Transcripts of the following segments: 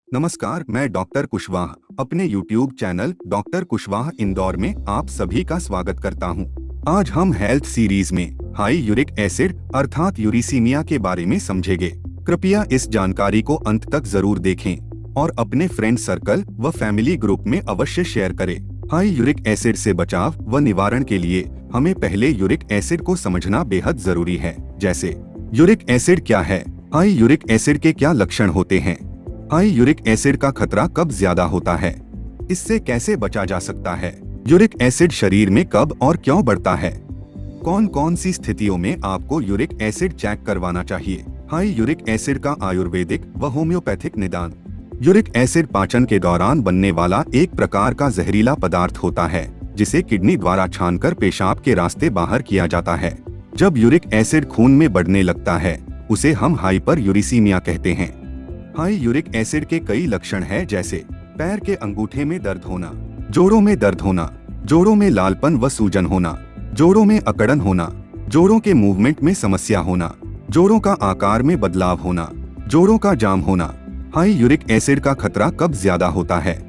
नमस्कार, मैं डॉक्टर कुशवाहा अपने YouTube channel doctor Kushwaha Indore में आप सभी का स्वागत करता हूं। आज हम हेल्थ सीरीज में हाई यूरिक एसिड अर्थात यूरिसीमिया के बारे में समझेंगे। कृपया इस जानकारी को अंत तक जरूर देखें और अपने फ्रेंड सर्कल व फैमिली ग्रुप में अवश्य शेयर करें। हाई यूरिक एसिड से बचाव व निवारण के लिए हमें पहले यूरिक एसिड को समझना बेहद जरूरी है। जैसे यूरिक एसिड क्या है, हाई यूरिक एसिड के क्या लक्षण होते हैं, हाई यूरिक एसिड का खतरा कब ज्यादा होता है, इससे कैसे बचा जा सकता है, यूरिक एसिड शरीर में कब और क्यों बढ़ता है, कौन कौन सी स्थितियों में आपको यूरिक एसिड चेक करवाना चाहिए। हाई यूरिक एसिड का आयुर्वेदिक व होम्योपैथिक निदान। यूरिक एसिड पाचन के दौरान बनने वाला एक प्रकार का जहरीला पदार्थ होता है जिसे किडनी द्वारा छानकर पेशाब के रास्ते बाहर किया जाता है। जब यूरिक एसिड खून में बढ़ने लगता है उसे हम हाइपर यूरिसीमिया कहते हैं। हाई यूरिक एसिड के कई लक्षण हैं, जैसे पैर के अंगूठे में दर्द होना, जोड़ों में दर्द होना, जोड़ों में लालपन व सूजन होना, जोड़ों में अकड़न होना, जोड़ों के मूवमेंट में समस्या होना, जोड़ों का आकार में बदलाव होना, जोड़ों का जाम होना। हाई यूरिक एसिड का खतरा कब ज्यादा होता है,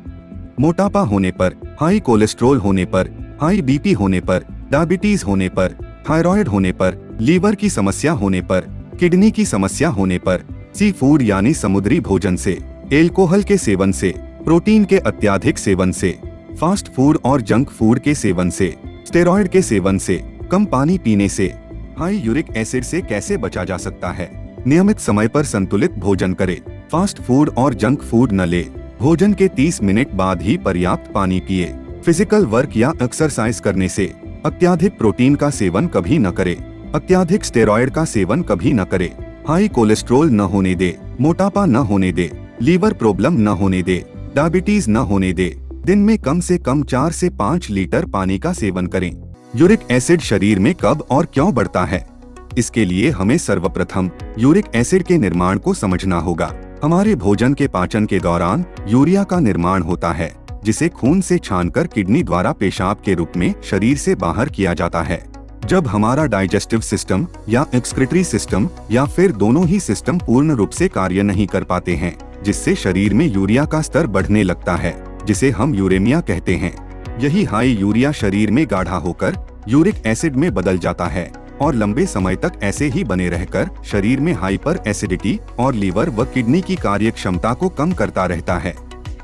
मोटापा होने पर, हाई कोलेस्ट्रॉल होने पर, हाई बीपी होने पर, डायबिटीज होने पर, थायराइड होने पर, लीवर की समस्या होने पर, किडनी की समस्या होने पर, सी फूड यानी समुद्री भोजन से, एल्कोहल के सेवन से, प्रोटीन के अत्यधिक सेवन से, फास्ट फूड और जंक फूड के सेवन से, स्टेरॉइड के सेवन से, कम पानी पीने से। हाई यूरिक एसिड से कैसे बचा जा सकता है, नियमित समय पर संतुलित भोजन करें, फास्ट फूड और जंक फूड न ले, भोजन के 30 मिनट बाद ही पर्याप्त पानी पिए, फिजिकल वर्क या एक्सरसाइज करने से, अत्यधिक प्रोटीन का सेवन कभी न करे, अत्यधिक स्टेरॉइड का सेवन कभी न करे, हाई कोलेस्ट्रॉल न होने दे, मोटापा न होने दे, लीवर प्रॉब्लम न होने दे, डायबिटीज न होने दे, दिन में कम से कम 4 से 5 लीटर पानी का सेवन करें। यूरिक एसिड शरीर में कब और क्यों बढ़ता है, इसके लिए हमें सर्वप्रथम यूरिक एसिड के निर्माण को समझना होगा। हमारे भोजन के पाचन के दौरान यूरिया का निर्माण होता है जिसे खून से छानकर किडनी द्वारा पेशाब के रूप में शरीर से बाहर किया जाता है। जब हमारा डाइजेस्टिव सिस्टम या एक्सक्रीटरी सिस्टम या फिर दोनों ही सिस्टम पूर्ण रूप से कार्य नहीं कर पाते हैं, जिससे शरीर में यूरिया का स्तर बढ़ने लगता है, जिसे हम यूरेमिया कहते हैं। यही हाई यूरिया शरीर में गाढ़ा होकर यूरिक एसिड में बदल जाता है और लंबे समय तक ऐसे ही बने रहकर शरीर में हाइपर एसिडिटी और लीवर व किडनी की कार्य क्षमता को कम करता रहता है।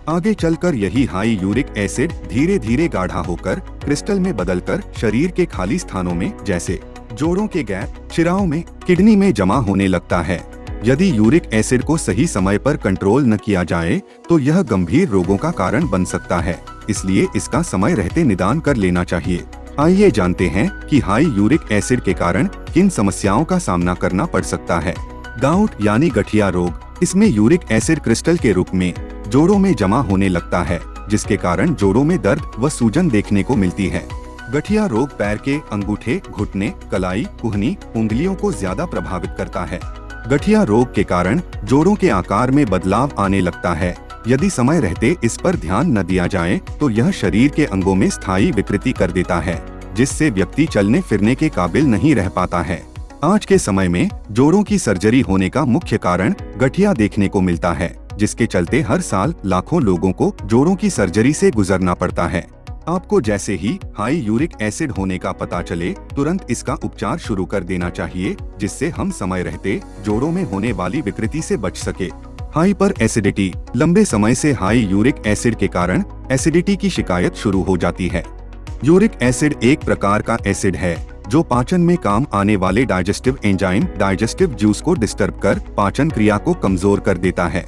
आगे चलकर यही हाई यूरिक एसिड धीरे धीरे गाढ़ा होकर क्रिस्टल में बदलकर शरीर के खाली स्थानों में, जैसे जोड़ों के गैप, शिराओं में, किडनी में जमा होने लगता है। यदि यूरिक एसिड को सही समय पर कंट्रोल न किया जाए तो यह गंभीर रोगों का कारण बन सकता है, इसलिए इसका समय रहते निदान कर लेना चाहिए। आइए जानते हैं कि हाई यूरिक एसिड के कारण किन समस्याओं का सामना करना पड़ सकता है। गाउट यानी गठिया रोग, इसमें यूरिक एसिड क्रिस्टल के रूप में जोड़ों में जमा होने लगता है, जिसके कारण जोड़ों में दर्द व सूजन देखने को मिलती है। गठिया रोग पैर के अंगूठे, घुटने, कलाई, कुहनी, उंगलियों को ज्यादा प्रभावित करता है। गठिया रोग के कारण जोड़ों के आकार में बदलाव आने लगता है। यदि समय रहते इस पर ध्यान न दिया जाए तो यह शरीर के अंगों में स्थायी विकृति कर देता है, जिससे व्यक्ति चलने फिरने के काबिल नहीं रह पाता है। आज के समय में जोड़ों की सर्जरी होने का मुख्य कारण गठिया देखने को मिलता है, जिसके चलते हर साल लाखों लोगों को जोड़ों की सर्जरी से गुजरना पड़ता है। आपको जैसे ही हाई यूरिक एसिड होने का पता चले तुरंत इसका उपचार शुरू कर देना चाहिए, जिससे हम समय रहते जोड़ों में होने वाली विकृति से बच सके। हाइपर एसिडिटी, लंबे समय से हाई यूरिक एसिड के कारण एसिडिटी की शिकायत शुरू हो जाती है। यूरिक एसिड एक प्रकार का एसिड है जो पाचन में काम आने वाले डाइजेस्टिव एंजाइम डाइजेस्टिव जूस को डिस्टर्ब कर पाचन क्रिया को कमजोर कर देता है,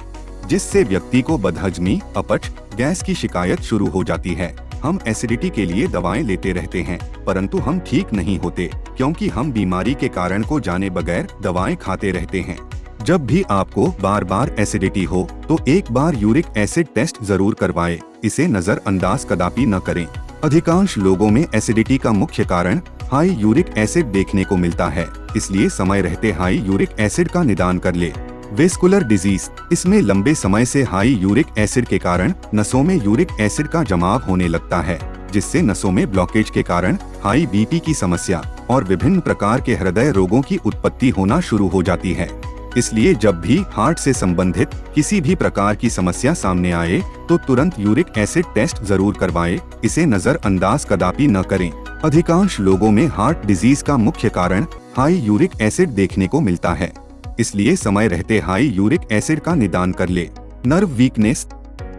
जिससे व्यक्ति को बदहजमी, अपच, गैस की शिकायत शुरू हो जाती है। हम एसिडिटी के लिए दवाएं लेते रहते हैं, परंतु हम ठीक नहीं होते क्योंकि हम बीमारी के कारण को जाने बगैर दवाएं खाते रहते हैं। जब भी आपको बार बार एसिडिटी हो तो एक बार यूरिक एसिड टेस्ट जरूर करवाएं, इसे नजरअंदाज कदापि न करें। अधिकांश लोगों में एसिडिटी का मुख्य कारण हाई यूरिक एसिड देखने को मिलता है, इसलिए समय रहते हाई यूरिक एसिड का निदान कर ले। वेस्कुलर डिजीज, इसमें लंबे समय से हाई यूरिक एसिड के कारण नसों में यूरिक एसिड का जमाव होने लगता है, जिससे नसों में ब्लॉकेज के कारण हाई बीपी की समस्या और विभिन्न प्रकार के हृदय रोगों की उत्पत्ति होना शुरू हो जाती है। इसलिए जब भी हार्ट से संबंधित किसी भी प्रकार की समस्या सामने आए तो तुरंत यूरिक एसिड टेस्ट जरूर करवाएं, इसे नजरअंदाज कदापि न करें। अधिकांश लोगों में हार्ट डिजीज का मुख्य कारण हाई यूरिक एसिड देखने को मिलता है, इसलिए समय रहते हाई यूरिक एसिड का निदान कर ले। Nerve weakness.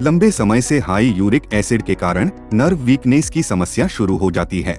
लंबे समय से हाई यूरिक एसिड के कारण नर्व वीकनेस की समस्या शुरू हो जाती है।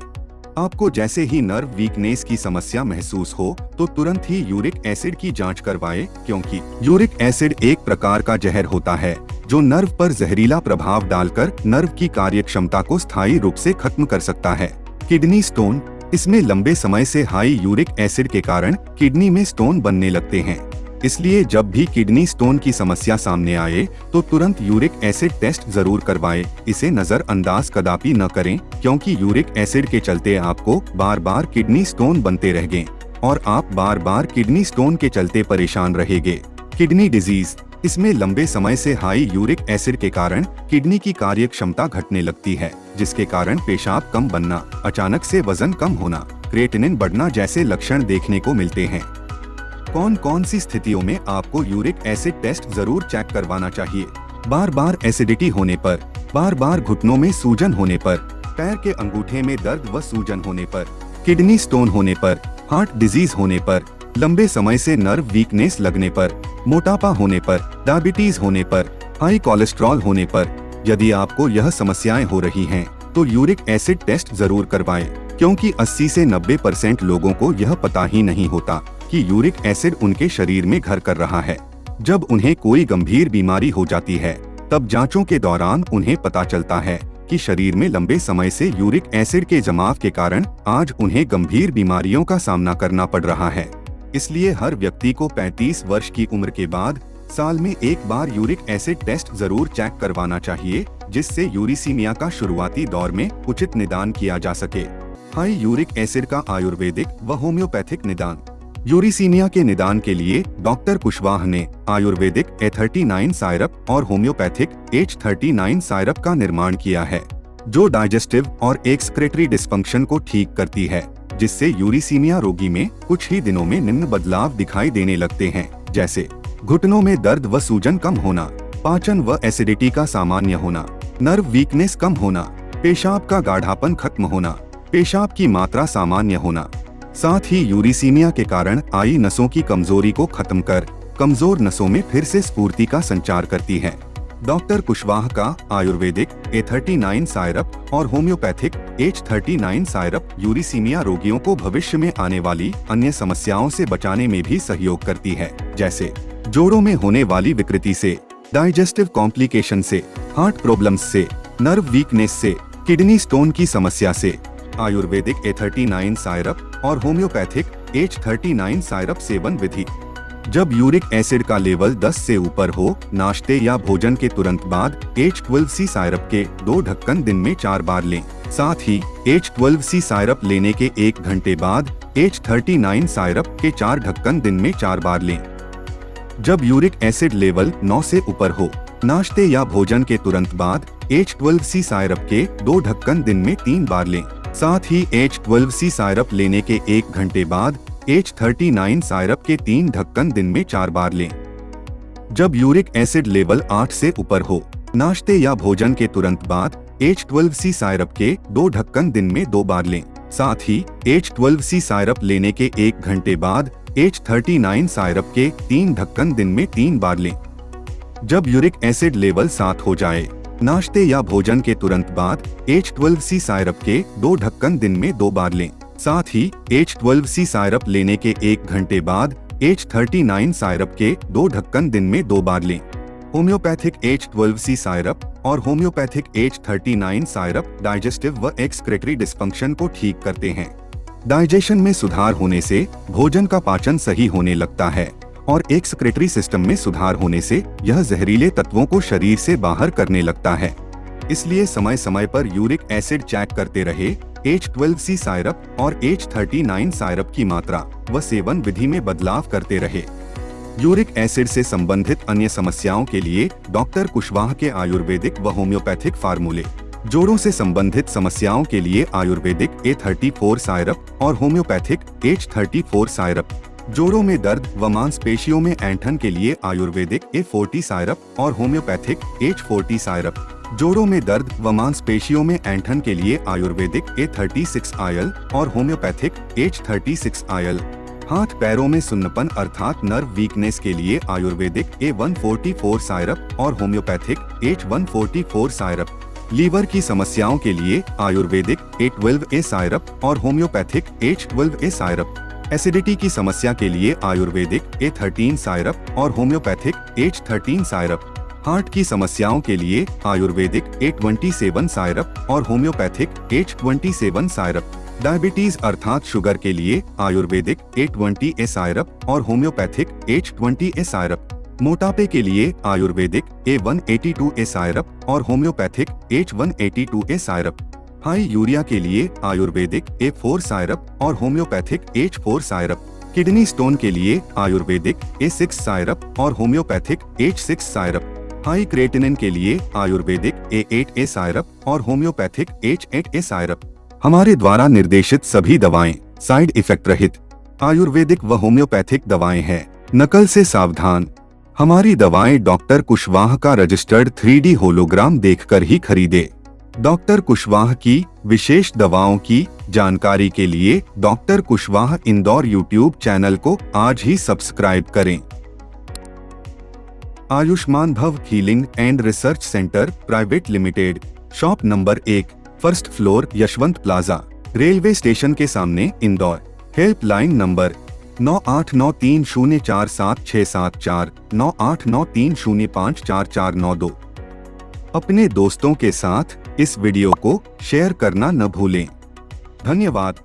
आपको जैसे ही नर्व वीकनेस की समस्या महसूस हो तो तुरंत ही यूरिक एसिड की जांच करवाएं, क्योंकि यूरिक एसिड एक प्रकार का जहर होता है जो नर्व पर जहरीला प्रभाव डालकर नर्व की कार्यक्षमता को स्थायी रूप से खत्म कर सकता है। Kidney stone. इसमें लंबे समय से हाई यूरिक एसिड के कारण किडनी में स्टोन बनने लगते हैं, इसलिए जब भी किडनी स्टोन की समस्या सामने आए तो तुरंत यूरिक एसिड टेस्ट जरूर करवाएं, इसे नजरअंदाज कदापि न करें, क्योंकि यूरिक एसिड के चलते आपको बार बार किडनी स्टोन बनते रहेंगे और आप बार बार किडनी स्टोन के चलते परेशान रहेंगे। Kidney disease. इसमें लंबे समय से हाई यूरिक एसिड के कारण किडनी की कार्यक्षमता घटने लगती है, जिसके कारण पेशाब कम बनना, अचानक से वजन कम होना, क्रिएटिनिन बढ़ना जैसे लक्षण देखने को मिलते हैं। कौन कौन सी स्थितियों में आपको यूरिक एसिड टेस्ट जरूर चेक करवाना चाहिए? बार बार एसिडिटी होने पर, बार बार घुटनों में सूजन होने पर, पैर के अंगूठे में दर्द व सूजन होने पर, किडनी स्टोन होने पर, हार्ट डिजीज होने पर, लंबे समय से नर्व वीकनेस लगने पर, मोटापा होने पर, डायबिटीज होने पर, हाई कोलेस्ट्रॉल होने पर। यदि आपको यह समस्याएं हो रही हैं, तो यूरिक एसिड टेस्ट जरूर करवाएं, क्योंकि 80 से 90% लोगों को यह पता ही नहीं होता कि यूरिक एसिड उनके शरीर में घर कर रहा है। जब उन्हें कोई गंभीर बीमारी हो जाती है, तब जांचों के दौरान उन्हें पता चलता है कि शरीर में लंबे समय से यूरिक एसिड के जमाव के कारण आज उन्हें गंभीर बीमारियों का सामना करना पड़ रहा है। इसलिए हर व्यक्ति को 35 वर्ष की उम्र के बाद साल में एक बार यूरिक एसिड टेस्ट जरूर चेक करवाना चाहिए, जिससे यूरिसीमिया का शुरुआती दौर में उचित निदान किया जा सके। हाई यूरिक एसिड का आयुर्वेदिक व होम्योपैथिक निदान। यूरिसीमिया के निदान के लिए डॉक्टर कुशवाह ने आयुर्वेदिक A39 साइरप और होम्योपैथिक H39 साइरप का निर्माण किया है, जो डाइजेस्टिव और एक्सक्रेटरी डिस्फंक्शन को ठीक करती है, जिससे यूरिसीमिया रोगी में कुछ ही दिनों में निम्न बदलाव दिखाई देने लगते हैं, जैसे घुटनों में दर्द व सूजन कम होना, पाचन व एसिडिटी का सामान्य होना, नर्व वीकनेस कम होना, पेशाब का गाढ़ापन खत्म होना, पेशाब की मात्रा सामान्य होना। साथ ही यूरिसीमिया के कारण आई नसों की कमजोरी को खत्म कर कमजोर नसों में फिर से स्फूर्ति का संचार करती है। डॉक्टर कुशवाह का आयुर्वेदिक A39 साइरप और होम्योपैथिक H39 साइरप यूरिसीमिया रोगियों को भविष्य में आने वाली अन्य समस्याओं से बचाने में भी सहयोग करती है, जैसे जोड़ों में होने वाली विकृति से, डाइजेस्टिव कॉम्प्लिकेशन से, हार्ट प्रॉब्लम्स से, नर्व वीकनेस से, किडनी स्टोन की समस्या से। आयुर्वेदिक A39 साइरप और होम्योपैथिक H39 साइरप सेवन विधि। जब यूरिक एसिड का लेवल 10 से ऊपर हो, नाश्ते या भोजन के तुरंत बाद H12C साइरप के 2 ढक्कन दिन में 4 बार लें। साथ ही H12C साइरप लेने के 1 घंटे बाद H39 साइरप के 4 ढक्कन दिन में 4 बार लें। जब यूरिक एसिड लेवल 9 से ऊपर हो, नाश्ते या भोजन के तुरंत बाद H12C साइरप के 2 ढक्कन दिन में 3 बार लें। साथ ही H12C साइरप लेने के 1 घंटे बाद H39 साइरप के 3 ढक्कन दिन में 4 बार लें। जब यूरिक एसिड लेवल 8 से ऊपर हो, नाश्ते या भोजन के तुरंत बाद H12C साइरप के 2 ढक्कन दिन में 2 बार लें। साथ ही H12C साइरप लेने के 1 घंटे बाद H39 साइरप के 3 ढक्कन दिन में 3 बार लें। जब यूरिक एसिड लेवल 7 हो जाए, नाश्ते या भोजन के तुरंत बाद H12C साइरप के 2 ढक्कन दिन में 2 बार लें। साथ ही H12C साइरप लेने के 1 घंटे बाद H39 साइरप के 2 ढक्कन दिन में 2 बार लें। होम्योपैथिक H12C साइरप और होम्योपैथिक H39 साइरप डाइजेस्टिव व एक्सक्रेटरी डिस्फंक्शन को ठीक करते हैं। डाइजेशन में सुधार होने से भोजन का पाचन सही होने लगता है और एक्सक्रेटरी सिस्टम में सुधार होने से यह जहरीले तत्वों को शरीर से बाहर करने लगता है। इसलिए समय समय पर यूरिक एसिड चेक करते रहे। H12C साइरप और H39 साइरप की मात्रा व सेवन विधि में बदलाव करते रहे। यूरिक एसिड से संबंधित अन्य समस्याओं के लिए डॉक्टर कुशवाह के आयुर्वेदिक व होम्योपैथिक फार्मूले। जोड़ों से संबंधित समस्याओं के लिए आयुर्वेदिक A34 साइरप और होम्योपैथिक H34 साइरप। जोड़ों में दर्द व मांसपेशियों में ऐंठन के लिए आयुर्वेदिक A40 सायरप और होम्योपैथिक H40 सायरप। जोड़ों में दर्द व मांसपेशियों में ऐंठन के लिए आयुर्वेदिक A36 आयल और होम्योपैथिक H36 आयल। हाथ पैरों में सुन्नपन अर्थात नर्व वीकनेस के लिए आयुर्वेदिक A144 सायरप और होम्योपैथिक H144 सायरप। लीवर की समस्याओं के लिए आयुर्वेदिक A12A सायरप और होम्योपैथिक H12A सायरप। एसिडिटी की समस्या के लिए आयुर्वेदिक A13 सायरप और होम्योपैथिक H13 सायरप। हार्ट की समस्याओं के लिए आयुर्वेदिक A27 सायरप और होम्योपैथिक H27 सायरप। डायबिटीज अर्थात शुगर के लिए आयुर्वेदिक A20A सायरप और होम्योपैथिक H20A सायरप। मोटापे के लिए आयुर्वेदिक A182A सायरप और होम्योपैथिक H182A सायरप। हाई यूरिया के लिए आयुर्वेदिक A4 सायरप और होम्योपैथिक H4 सायरप। किडनी स्टोन के लिए आयुर्वेदिक A6 सायरप और होम्योपैथिक H6 सायरप। हाई क्रेटिनिन के लिए आयुर्वेदिक A8A सायरप और होम्योपैथिक H8A सायरप। हमारे द्वारा निर्देशित सभी दवाएं साइड इफेक्ट रहित आयुर्वेदिक व होम्योपैथिक दवाएं हैं। नकल से सावधान। हमारी दवाएं डॉक्टर कुशवाहा का रजिस्टर्ड 3D होलोग्राम देखकर ही खरीदे। डॉक्टर कुशवाहा की विशेष दवाओं की जानकारी के लिए doctor Kushwaha Indore YouTube channel को आज ही सब्सक्राइब करें। आयुष्मान भव healing and research centre private limited, shop number 1, first floor, Yashwant plaza, railway station के सामने, इंदौर। Helpline number 9893047674, 9893054492। अपने दोस्तों के साथ इस वीडियो को शेयर करना न भूलें। धन्यवाद।